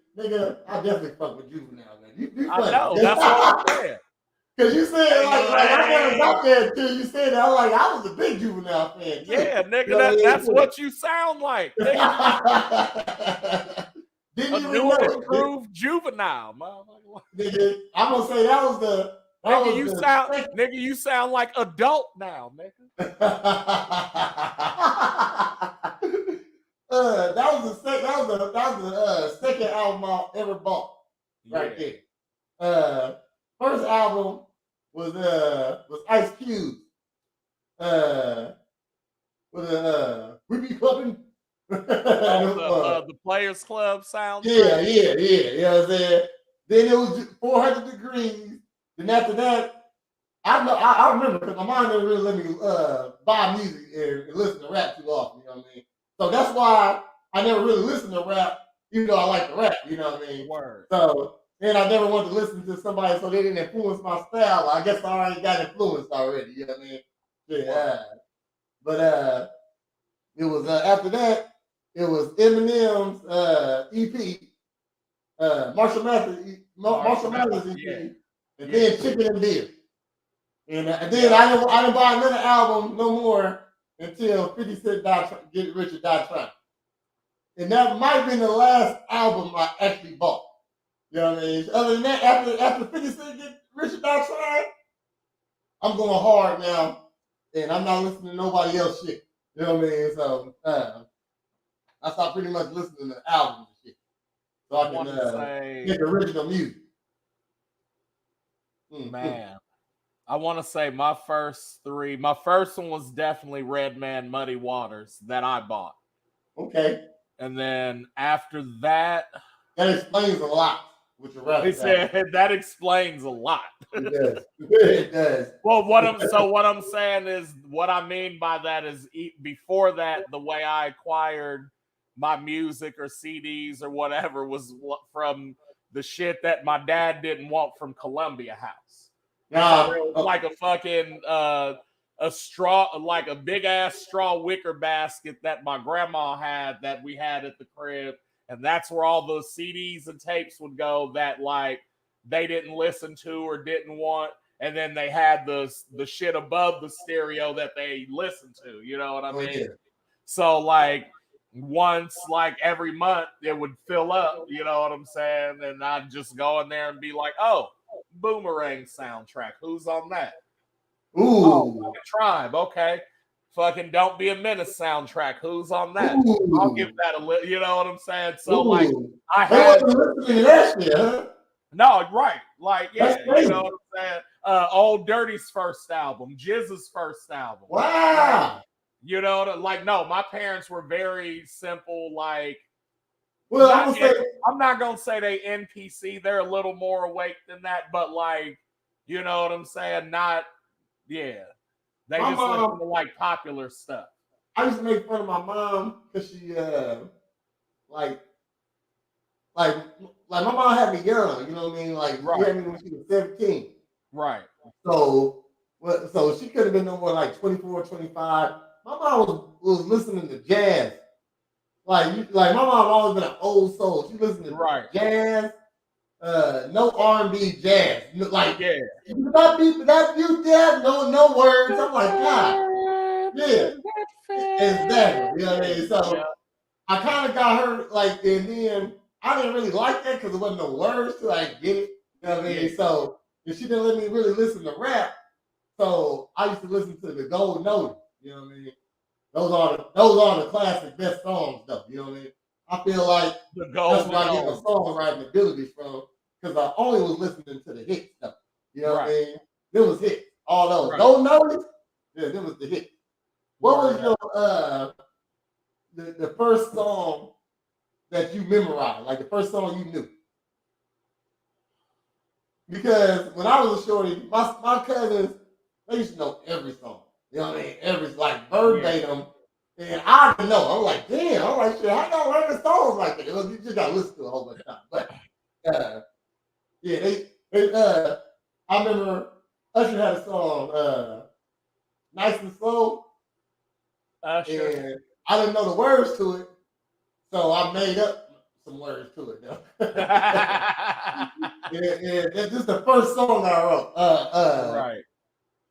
fuck with Juvenile, man. You I know, that's what I'm saying. Cause you said like I never got there until you said that. I was a big Juvenile fan too. Yeah, nigga, that's what you sound like. Didn't a you new know? improved Juvenile, Nigga, I'm gonna say that was the. Nigga, you sound like adult now, nigga. That was the second album I ever bought. Right there. First album was Ice Cube. We Be Clubbing. The Players Club sound. Yeah. You know what I'm saying? Then it was 400 Degrees. Then after that, I remember because my mom didn't really let me buy music and listen to rap too often. You know what I mean? So that's why I never really listened to rap, even though I like to rap. You know what I mean? Word. So then I never wanted to listen to somebody so they didn't influence my style. I guess I already got influenced already. You know what I mean? Yeah. But it was after that. It was Eminem's EP, Marshall Mathers EP, and then Chicken and Beer. And then I didn't buy another album no more until 50 Cent Get Rich or Die Trying. And that might have been the last album I actually bought. You know what I mean? Other than that, after 50 Cent get Rich or Die Trying, I'm going hard now, and I'm not listening to nobody else shit. You know what I mean? So I stopped pretty much listening to albums and shit, so I can make original music. Man, I want to say my first one was definitely Redman Muddy Waters that I bought. Okay. And then after that, that explains a lot. He said that explains a lot. It does. It does. Well, what I'm saying is, what I mean by that is, before that, the way I acquired my music or CDs or whatever was from the shit that my dad didn't want from Columbia House. So it was like a fucking a straw, like a big ass straw wicker basket that my grandma had that we had at the crib. And that's where all those CDs and tapes would go that like they didn't listen to or didn't want. And then they had the shit above the stereo that they listened to. You know what I mean? Yeah. So like once like every month it would fill up. You know what I'm saying? And I'd just go in there and be like, oh, Boomerang soundtrack. Who's on that? Ooh. Oh, Tribe. Okay. Fucking Don't Be a Menace soundtrack. Who's on that? Ooh. I'll give that a little. You know what I'm saying? So like, I had listening to that shit, huh? No, right? Like, yeah, you know what I'm saying? Old Dirty's first album, Jizz's first album. Wow. You know, like, no, my parents were very simple. Like, well, I'm not gonna say they NPC. They're a little more awake than that, but like, you know what I'm saying? Not, yeah. They just listen to like popular stuff. I used to make fun of my mom because she like my mom had me young, you know what I mean? Like she had me when she was 17. Right. So she could have been no more like 24, 25. My mom was listening to jazz. Like my mom always been an old soul. She listened to jazz. No R&B, jazz. Like, yeah. That you jazz, no words. I'm like, God. Yeah. Exactly. You know what I mean? So I kind of got her, like, and then I didn't really like that because there wasn't no words to like get it. You know what I mean? Yeah. So and she didn't let me really listen to rap. So I used to listen to the Gold Note. You know what I mean? Those are the classic best songs, though. You know what I mean? I feel like that's where I get my songwriting abilities from. Because I only was listening to the hit stuff. You know what I mean? There was hits. All those. Don't notice? Yeah, there was the hit. What was your the first song that you memorized? Like the first song you knew? Because when I was a shorty, my cousins, they used to know every song. You know what I mean? Every like verbatim. Yeah. And I didn't know. I'm like, damn, I'm like, shit, how y'all learn the songs like that? You just gotta listen to a whole bunch of times. But yeah, I remember Usher had a song, Nice and Slow. Usher. And I didn't know the words to it, so I made up some words to it, though. This is the first song I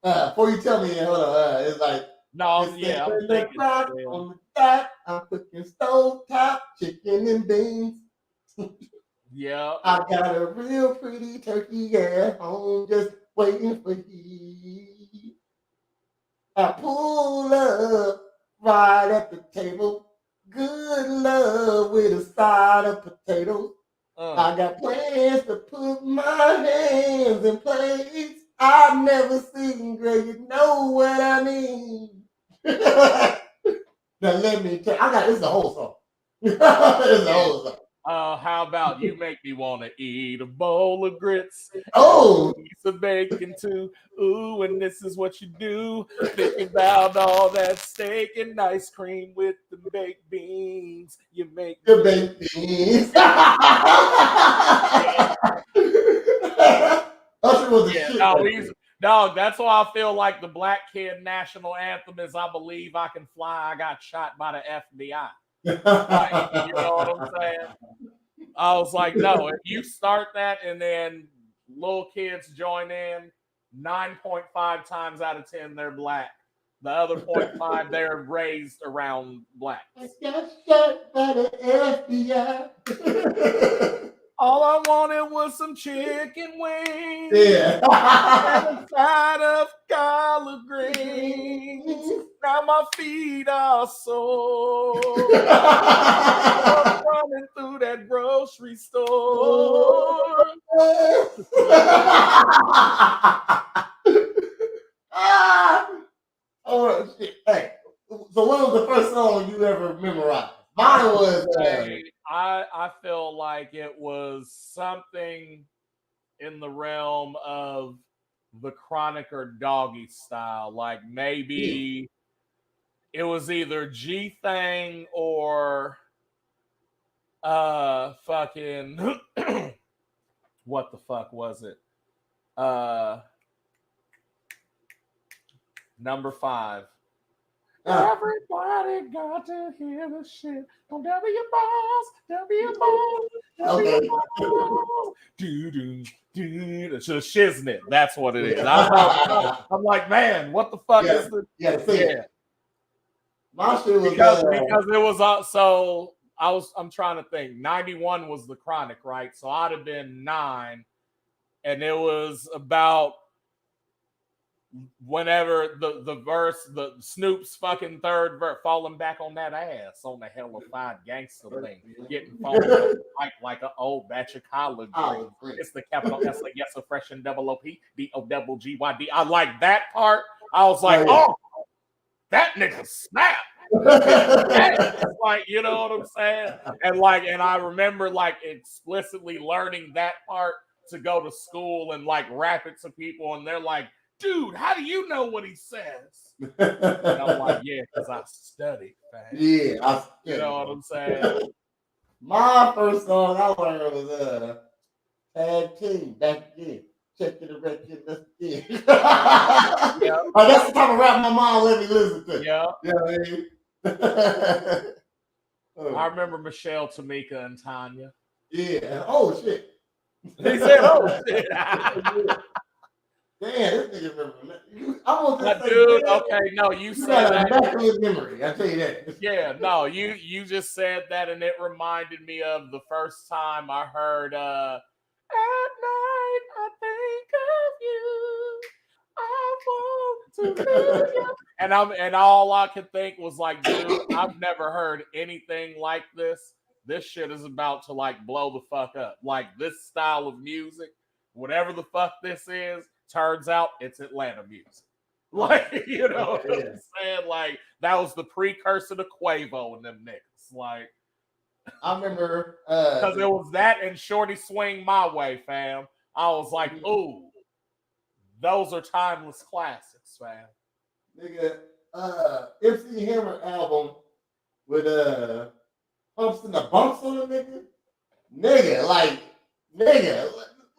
wrote. Before you tell me, hold on, it's like, no, yeah, I'm thinking on the back, I'm cooking stovetop chicken and beans. Yeah. I got a real pretty turkey at home just waiting for heat. I pull up right at the table. Good love with a side of potatoes. I got plans to put my hands in plates. I've never seen great, you know what I mean. Now let me tell you, it's a whole song. It's a whole song. How about you make me want to eat a bowl of grits? Oh, piece of bacon too. Ooh, and this is what you do. Thinking about all that steak and ice cream with the baked beans. You make the baked beans. Usher was a shit. Dog, that's why I feel like the Black Kid national anthem is "I Believe I Can Fly." I got shot by the FBI. Like, you know what I'm saying? I was like, no, if you start that and then little kids join in, 9.5 times out of 10 they're black. The other 0.5 they're raised around blacks. I got shot by the FBI. All I wanted was some chicken wings. Yeah. And a side of collard greens. Now my feet are sore. I'm running through that grocery store. Oh shit! Hey, so what was the first song you ever memorized? Mine was. I feel like it was something in the realm of the Chronic or Doggy Style. Like maybe it was either G Thing or fucking what the fuck was it? Number 5. Everybody got to hear the shit. Don't W balls, W balls, W balls. Do. It's a shiznit. That's what it is. I'm like, man, what the fuck is the? Yeah. My shit was because it was so I'm trying to think. 91 was the Chronic, right? So I'd have been 9, and it was about whenever the verse, the Snoop's fucking third verse, falling back on that ass on the hellified gangster thing, getting fallen like an old batch of collard greens. It's the capital S, like yes, a fresh and double OP, DOGGYD. I like that part. I was like, oh, that nigga snap. Like, you know what I'm saying? And I remember like explicitly learning that part to go to school and like rap it to people, and they're like, dude, how do you know what he says? And I'm like, yeah, because I studied, man. Yeah, you know what I'm saying? My first song I learned was Tag Team back then. Check the record, let's get. That's the type of rap my mom let me listen to. Yeah. You know what I mean? I remember Michelle, Tamika, and Tanya. Yeah. Oh shit. He said, "Oh shit." Damn, this nigga remember. Dude, okay, no, you said that. Immaculate memory, I tell you that. Yeah, no, you just said that, and it reminded me of the first time I heard "At night I think of you, I want to be you," and all I could think was like, dude, I've never heard anything like this. This shit is about to like blow the fuck up. Like this style of music, whatever the fuck this is. Turns out it's Atlanta music. Like, you know what I'm saying? Like, that was the precursor to Quavo and them niggas. Like, I remember because it was that and Shorty Swing My Way, fam. I was like, ooh, those are timeless classics, fam. Nigga, MC Hammer album with Pumps in the Bumps on it, nigga.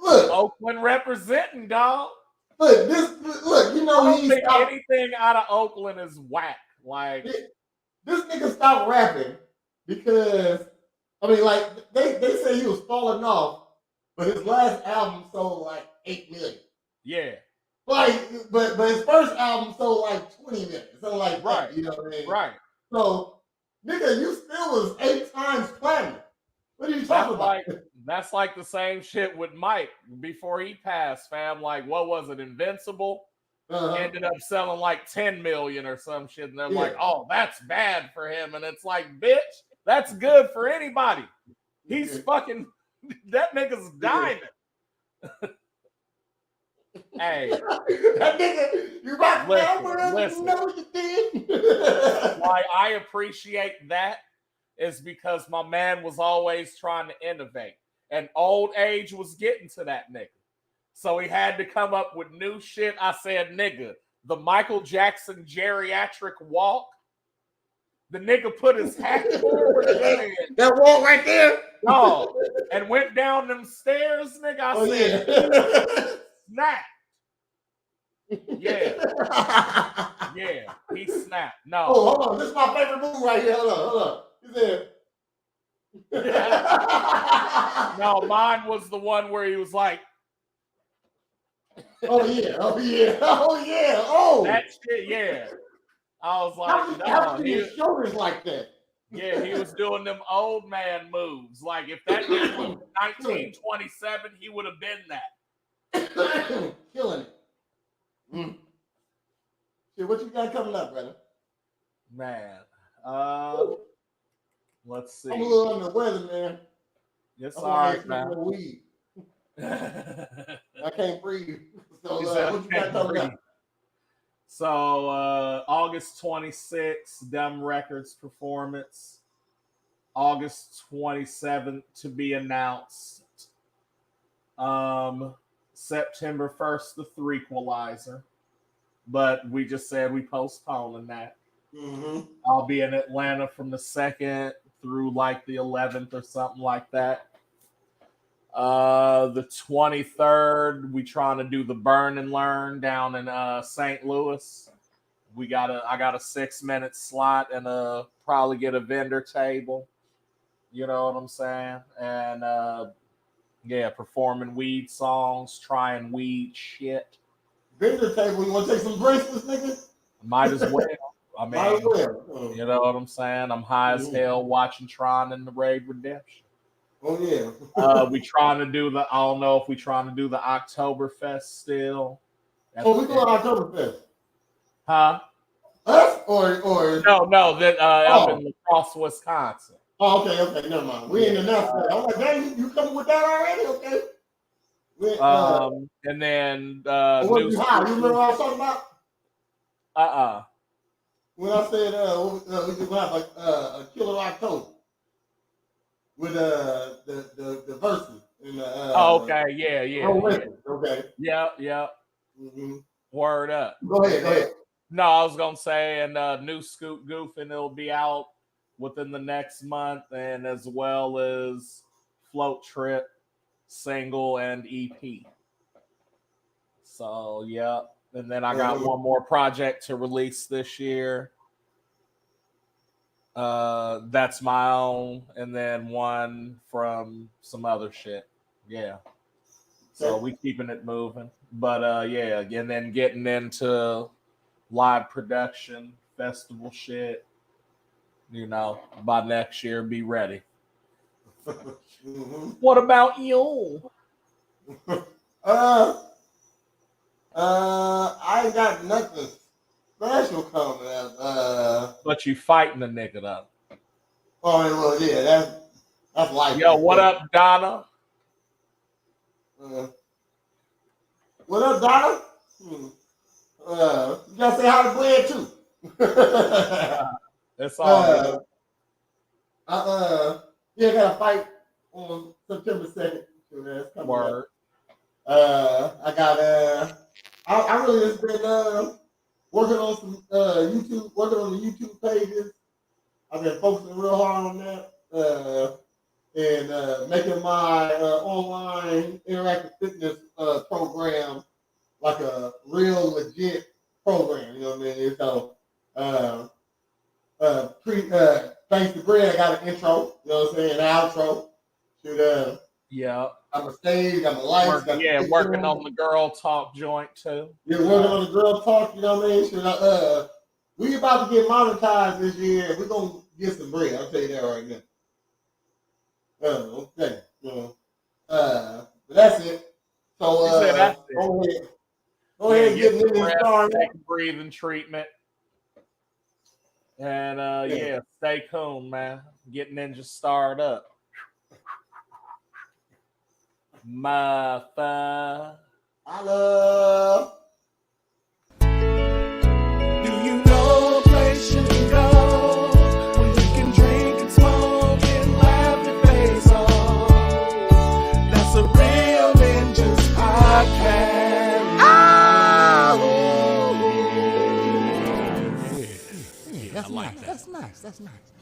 Look. Oakland representing, dog. Look, you know, I don't think anything out of Oakland is whack. Like, this nigga stopped rapping because, I mean, like, they say he was falling off, but his last album sold like 8 million. Yeah. Like, but his first album sold like 20 million. So, like, right. You know what I mean? Right. So, nigga, you still was 8 times platinum. What are you talking about? That's like the same shit with Mike before he passed, fam. Like, what was it? Invincible ended up selling like 10 million or some shit. And they're like, oh, that's bad for him. And it's like, bitch, that's good for anybody. He's fucking, that nigga's diamond. Hey. That nigga, you rock listen. You know what you did? Why I appreciate that is because my man was always trying to innovate. And old age was getting to that nigga. So he had to come up with new shit. I said, nigga, the Michael Jackson geriatric walk. The nigga put his hat forward. That walk right there? No. And went down them stairs, nigga. I said, snap. Yeah. Yeah. He snapped. No. Oh, hold on. This is my favorite move right here. Hold on. He said, no, mine was the one where he was like, oh yeah. That shit, yeah. I was How like, how no, can his shoulders like that? yeah, he was doing them old man moves. Like if that dude was 1927, he would have been that. Killing it. Mm. Shit, what you got coming up, brother? Man. Let's see. I'm a little under the weather, man. It's I'm all right, man. no weed. I can't breathe. So He said, what you got coming up? So August 26th, Dumb Records performance. August 27th to be announced. September 1st, the Threequalizer. But we just said we postponing that. Mm-hmm. I'll be in Atlanta from the 2nd through like the 11th or something like that. The 23rd, we trying to do the Burn and Learn down in St. Louis. I got a 6-minute slot and probably get a vendor table. You know what I'm saying? And yeah, performing weed songs, trying weed shit. Vendor table, you want to take some bracelets, nigga? Might as well. I mean, Might as well. You know what I'm saying? I'm high as hell watching Tron and the Raid Redemption. Oh yeah. We trying to do I don't know if we trying to do the Oktoberfest still. Oh, we going Oktoberfest. Huh? Us or No, that up in La Crosse, Wisconsin. Oh, okay, never mind. We ain't announced that. I'm like, dang, you coming with that already? Okay. And then what you high? You remember what I was talking about? When I said we just have like a killer October with the verses and okay, yeah. Okay. Yeah. Mm-hmm. Word up. Go ahead. No, I was gonna say, and new Scoop Goofing, it'll be out within the next month, and as well as Float Trip single and EP. So yeah, and then I got one more project to release this year. That's my own, and then one from some other shit. Yeah. So we keeping it moving. But yeah, and then getting into live production, festival shit. You know, by next year, be ready. Mm-hmm. What about you? I ain't got nothing special coming up. But you fighting a nigga though. Oh well, yeah, that's life. Yo, what up, Donna? What up, Donna? You gotta say hi to Glenn too. That's all. Yeah, got a fight on September 2nd. So that's coming Word. up. I got I really just been working on some working on the YouTube pages. I've been focusing real hard on that. And making my online interactive fitness program like a real legit program, you know what I mean? So thanks to Greg, I got an intro, you know what I'm saying, an outro. Yeah. I'm a stage, I'm a lights. Working on the girl talk joint too. Yeah, working on the girl talk, you know what I mean? We about to get monetized this year. We're gonna get some bread. I'll tell you that right now. Okay. But that's it. So that's it. Go ahead and get in this started. Take a breathing treatment. And stay cool, man. Get Ninja started up. Mother. I love. Do you know a place you can go where you can drink and smoke and laugh your face off? That's a real Ninjas podcast. I like that. That's nice.